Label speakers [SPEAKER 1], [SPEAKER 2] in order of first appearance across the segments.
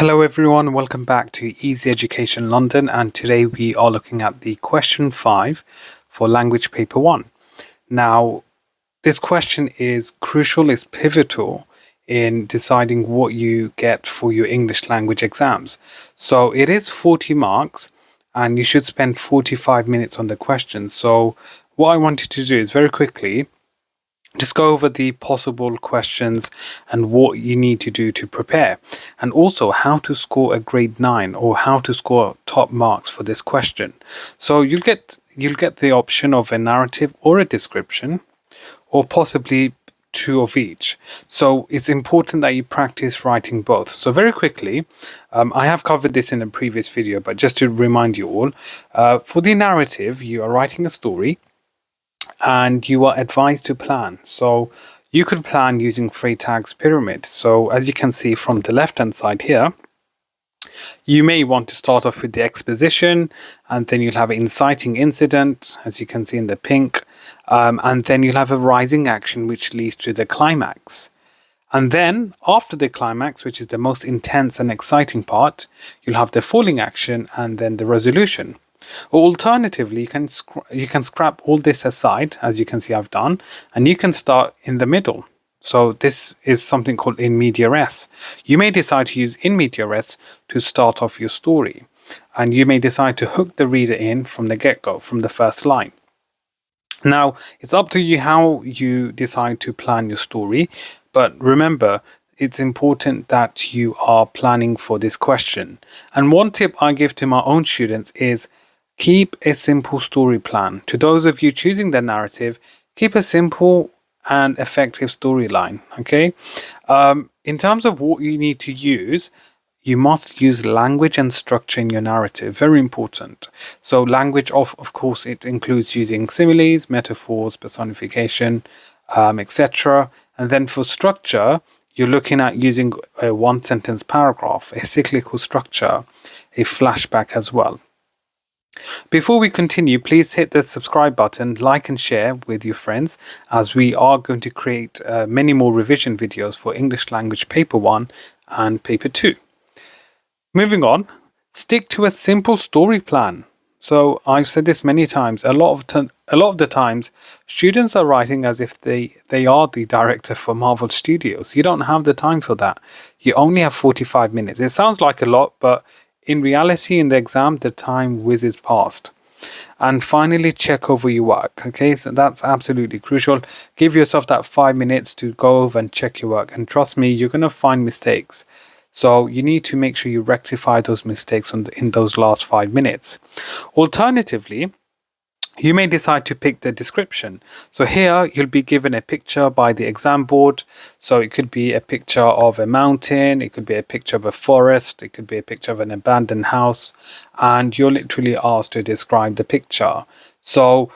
[SPEAKER 1] Hello everyone, welcome back to Easy Education London, and today we are looking at the question 5 for language paper 1. Now, this question is crucial, is pivotal in deciding what you get for your English language exams. So it is 40 marks and you should spend 45 minutes on the question. So what I wanted to do is very quickly just go over the possible questions and what you need to do to prepare, and also how to score a grade 9 or how to score top marks for this question. So you'll get the option of a narrative or a description, or possibly two of each. So it's important that you practice writing both. So very quickly, I have covered this in a previous video, but just to remind you all, for the narrative, you are writing a story and you are advised to plan. So you could plan using Freytag's pyramid. So as you can see from the left hand side here, you may want to start off with the exposition, and then you'll have an inciting incident, as you can see in the pink, and then you'll have a rising action which leads to the climax. And then after the climax, which is the most intense and exciting part, you'll have the falling action and then the resolution. Or alternatively, you can scrap all this aside, as you can see I've done, and you can start in the middle. So this is something called in media res. You may decide to use in media res to start off your story, and you may decide to hook the reader in from the get-go, from the first line. Now, it's up to you how you decide to plan your story, but remember, it's important that you are planning for this question. And one tip I give to my own students is keep a simple story plan. To those of you choosing the narrative, keep a simple and effective storyline. Okay. In terms of what you need to use, you must use language and structure in your narrative. Very important. So language, of course, it includes using similes, metaphors, personification, etc. And then for structure, you're looking at using a one sentence paragraph, a cyclical structure, a flashback as well. Before we continue, please hit the subscribe button, like and share with your friends, as we are going to create many more revision videos for English language paper 1 and paper 2. Moving on, stick to a simple story plan. So I've said this many times, a lot of the times students are writing as if they are the director for Marvel Studios. You don't have the time for that. You only have 45 minutes. It sounds like a lot, but in reality, in the exam, the time whizzes past. And finally, check over your work. Okay, so that's absolutely crucial. Give yourself that 5 minutes to go over and check your work. And trust me, you're going to find mistakes. So you need to make sure you rectify those mistakes in those last 5 minutes. Alternatively, you may decide to pick the description. So here you'll be given a picture by the exam board. So it could be a picture of a mountain, it could be a picture of a forest, it could be a picture of an abandoned house, and you're literally asked to describe the picture. So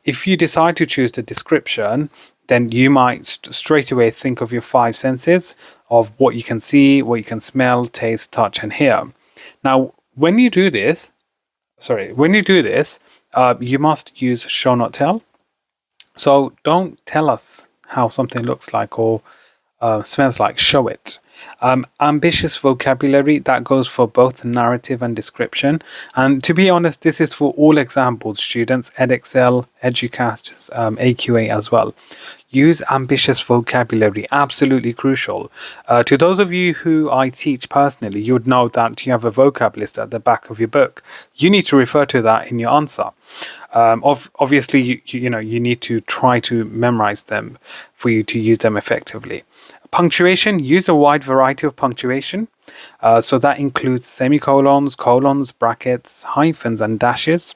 [SPEAKER 1] if you decide to choose the description, then you might straight away think of your 5 senses of what you can see, what you can smell, taste, touch, and hear. Now, when you do this, you must use show not tell. So don't tell us how something looks like or smells like, show it. Ambitious vocabulary, that goes for both narrative and description. And to be honest, this is for all exam board students, EdExcel, EduCast, AQA as well. Use ambitious vocabulary, absolutely crucial. To those of you who I teach personally, you would know that you have a vocab list at the back of your book. You need to refer to that in your answer. Obviously, you need to try to memorize them for you to use them effectively. Punctuation, use a wide variety of punctuation. So that includes semicolons, colons, brackets, hyphens, and dashes.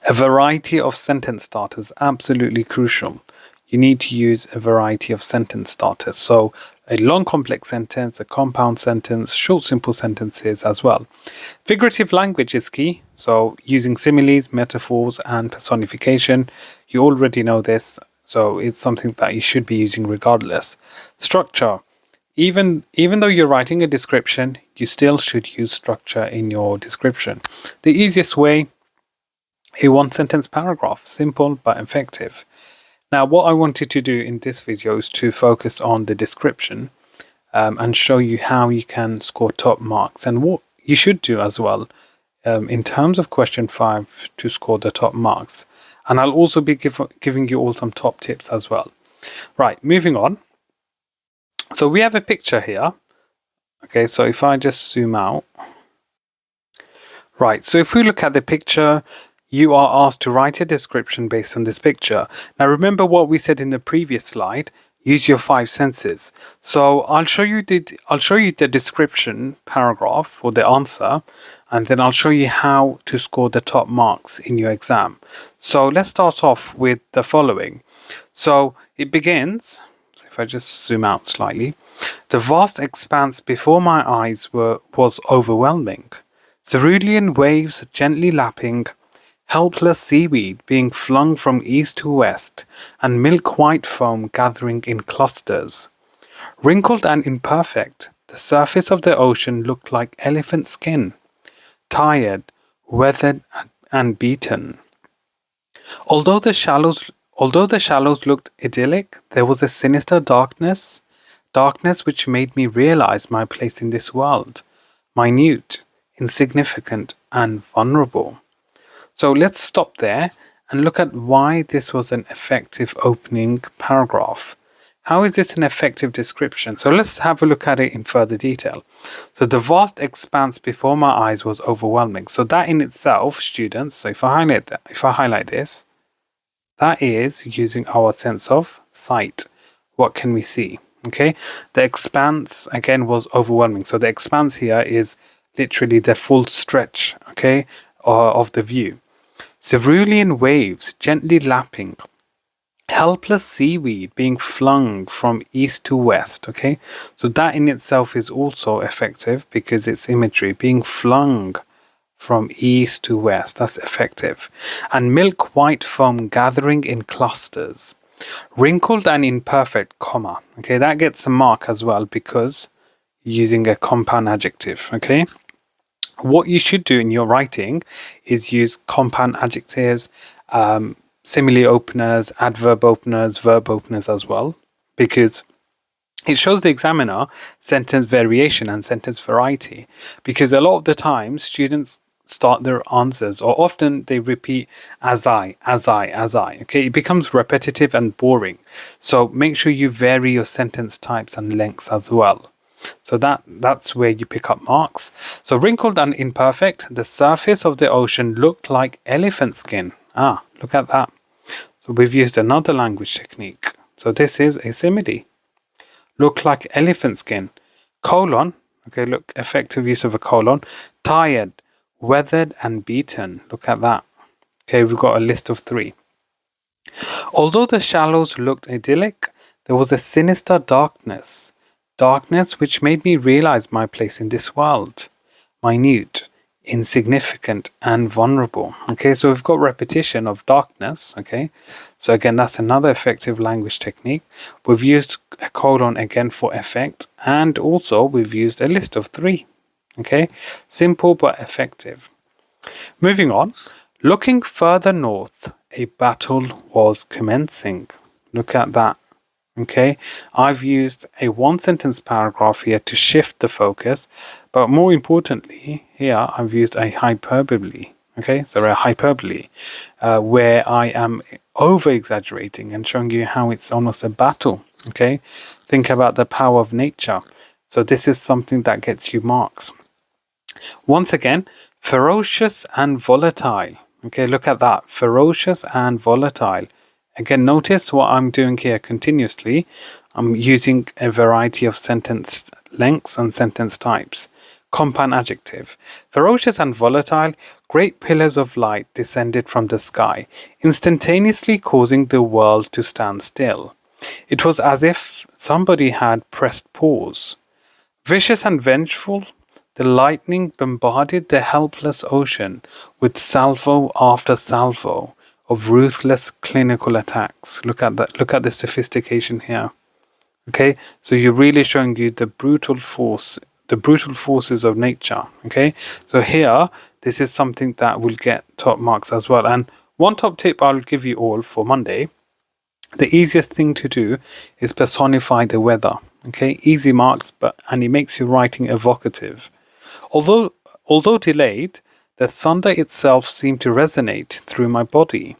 [SPEAKER 1] A variety of sentence starters, absolutely crucial. You need to use a variety of sentence starters. So a long complex sentence, a compound sentence, short simple sentences as well. Figurative language is key. So using similes, metaphors, and personification. You already know this, so it's something that you should be using regardless. Structure. Even though you're writing a description, you still should use structure in your description. The easiest way, a one sentence paragraph, simple but effective. Now, what I wanted to do in this video is to focus on the description. and show you how you can score top marks and what you should do as well in terms of question 5 to score the top marks. And I'll also be giving you all some top tips as well. Right, moving on. So we have a picture here. Okay, so if I just zoom out. Right, so if we look at the picture, you are asked to write a description based on this picture. Now remember what we said in the previous slide, use your 5 senses. So I'll show you the description paragraph or the answer, and then I'll show you how to score the top marks in your exam. So let's start off with the following. So it begins, so if I just zoom out slightly, the vast expanse before my eyes was overwhelming. Cerulean waves gently lapping, helpless seaweed being flung from east to west, and milk-white foam gathering in clusters. Wrinkled and imperfect, the surface of the ocean looked like elephant skin, tired, weathered, and beaten. Although the shallows looked idyllic, there was a sinister darkness which made me realize my place in this world, minute, insignificant, and vulnerable. So let's stop there and look at why this was an effective opening paragraph. How is this an effective description? So let's have a look at it in further detail. So the vast expanse before my eyes was overwhelming. So that in itself, students, so if I highlight this, that is using our sense of sight. What can we see? Okay, the expanse again was overwhelming. So the expanse here is literally the full stretch, okay, of the view. Cerulean waves gently lapping, helpless seaweed being flung from east to west, okay. So that in itself is also effective because it's imagery, being flung from east to west, that's effective. And milk white foam gathering in clusters. Wrinkled and imperfect, comma, okay, that gets a mark as well because using a compound adjective, okay. What you should do in your writing is use compound adjectives, simile openers, adverb openers, verb openers as well, because it shows the examiner sentence variation and sentence variety. Because a lot of the time students start their answers, or often they repeat as I. Okay, it becomes repetitive and boring. So make sure you vary your sentence types and lengths as well. So that's where you pick up marks. So wrinkled and imperfect, the surface of the ocean looked like elephant skin. Ah, look at that. So we've used another language technique. So this is a simile. Look like elephant skin. Colon, okay, look, effective use of a colon. Tired, weathered and beaten. Look at that. Okay, we've got a list of 3. Although the shallows looked idyllic, there was a sinister darkness which made me realize my place in this world, minute, insignificant, and vulnerable. Okay, so we've got repetition of darkness. Okay, so again, that's another effective language technique. We've used a colon again for effect, and also we've used a list of 3. Okay, simple but effective. Moving on, looking further north, a battle was commencing. Look at that. Okay, I've used a 1-sentence paragraph here to shift the focus, but more importantly, here I've used a hyperbole. Okay, so a hyperbole where I am over exaggerating and showing you how it's almost a battle. Okay, think about the power of nature. So this is something that gets you marks. Once again, ferocious and volatile. Okay, look at that, ferocious and volatile. Again, notice what I'm doing here continuously. I'm using a variety of sentence lengths and sentence types. Compound adjective. Ferocious and volatile, great pillars of light descended from the sky, instantaneously causing the world to stand still. It was as if somebody had pressed pause. Vicious and vengeful, the lightning bombarded the helpless ocean with salvo after salvo of ruthless clinical attacks. Look at that. Look at the sophistication here. Okay, so you're really showing you the brutal forces of nature. Okay, so here, this is something that will get top marks as well. And one top tip I'll give you all for Monday The easiest thing to do is personify the weather. Okay, easy marks, and it makes your writing evocative. Although delayed, the thunder itself seemed to resonate through my body.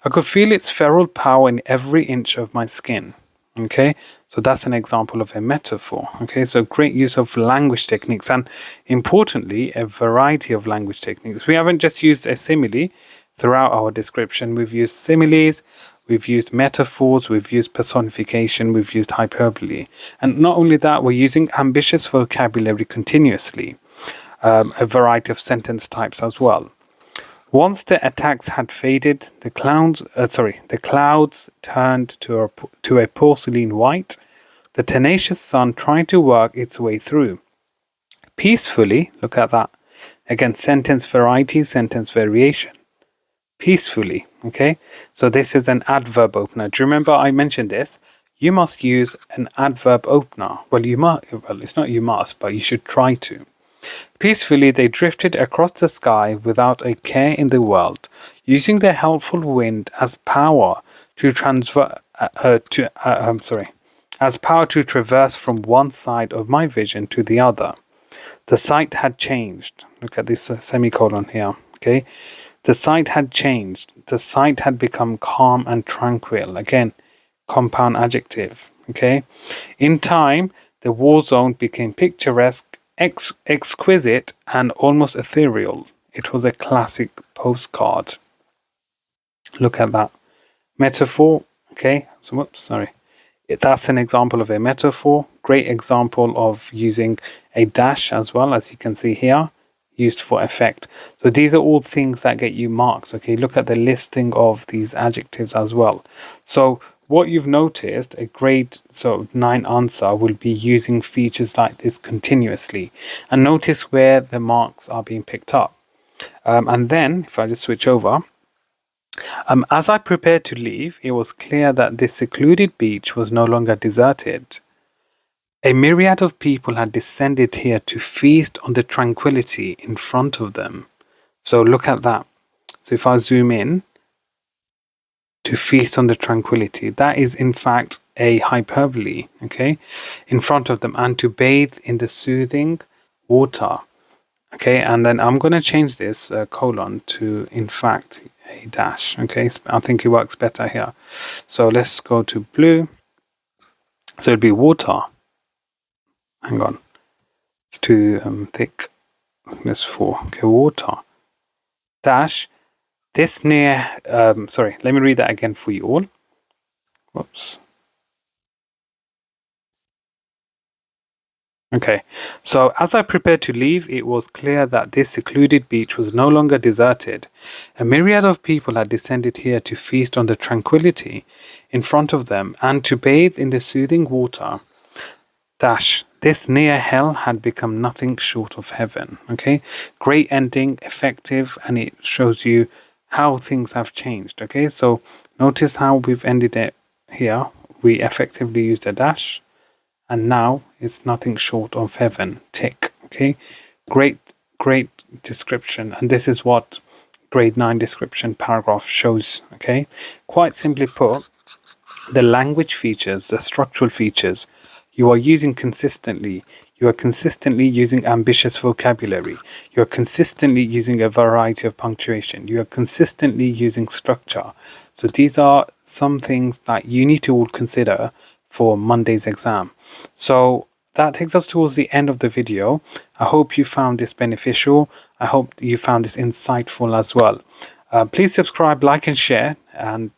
[SPEAKER 1] I could feel its feral power in every inch of my skin. Okay, so that's an example of a metaphor. Okay, so great use of language techniques, and importantly, a variety of language techniques. We haven't just used a simile throughout our description. We've used similes, we've used metaphors, we've used personification, we've used hyperbole. And not only that, we're using ambitious vocabulary continuously, a variety of sentence types as well. Once the attacks had faded, the clouds turned to a porcelain white, the tenacious sun trying to work its way through. Peacefully, look at that. Again, sentence variety, sentence variation. Peacefully, okay? So this is an adverb opener. Do you remember I mentioned this? You must use an adverb opener. Well, it's not you must, but you should try to. Peacefully they drifted across the sky without a care in the world, using their helpful wind as power to traverse from one side of my vision to the other. The sight had changed. Look at this semicolon here. Okay, the sight had changed. The sight had become calm and tranquil. Again, compound adjective. Okay, in time, the war zone became picturesque, exquisite, and almost ethereal. It was a classic postcard. Look at that metaphor. Okay, so whoops, sorry. That's an example of a metaphor. Great example of using a dash as well, as you can see here, used for effect. So these are all things that get you marks. Okay, look at the listing of these adjectives as well. So what you've noticed, a grade sort of 9 answer will be using features like this continuously. And notice where the marks are being picked up. And then, if I just switch over, as I prepared to leave, it was clear that this secluded beach was no longer deserted. A myriad of people had descended here to feast on the tranquility in front of them. So look at that. So if I zoom in, to feast on the tranquility, that is in fact a hyperbole, okay, in front of them, and to bathe in the soothing water. Okay, and then I'm going to change this colon to, in fact, a dash. Okay, I think it works better here. So let's go to blue. So it'll be water. Hang on, it's too thick. This 4. Okay, water. Dash. This near. Sorry, let me read that again for you all. Whoops. Okay, so as I prepared to leave, it was clear that this secluded beach was no longer deserted. A myriad of people had descended here to feast on the tranquility in front of them and to bathe in the soothing water. Dash. This near hell had become nothing short of heaven. Okay, great ending, effective, and it shows you how things have changed. Okay, so notice how we've ended it here. We effectively used a dash. And now it's nothing short of heaven. Tick. Okay, great description, and this is what grade 9 description paragraph shows. Okay, quite simply put, the language features, the structural features, you are using consistently. You are consistently using ambitious vocabulary. You are consistently using a variety of punctuation. You are consistently using structure. So these are some things that you need to all consider for Monday's exam. So that takes us towards the end of the video. I hope you found this beneficial. I hope you found this insightful as well. Please subscribe, like, and share, and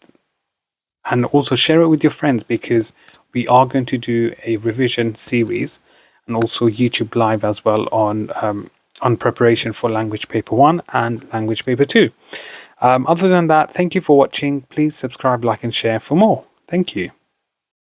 [SPEAKER 1] also share it with your friends, because we are going to do a revision series and also YouTube live as well on preparation for language paper 1 and language paper 2. Other than that, thank you for watching. Please subscribe, like, and share for more. Thank you.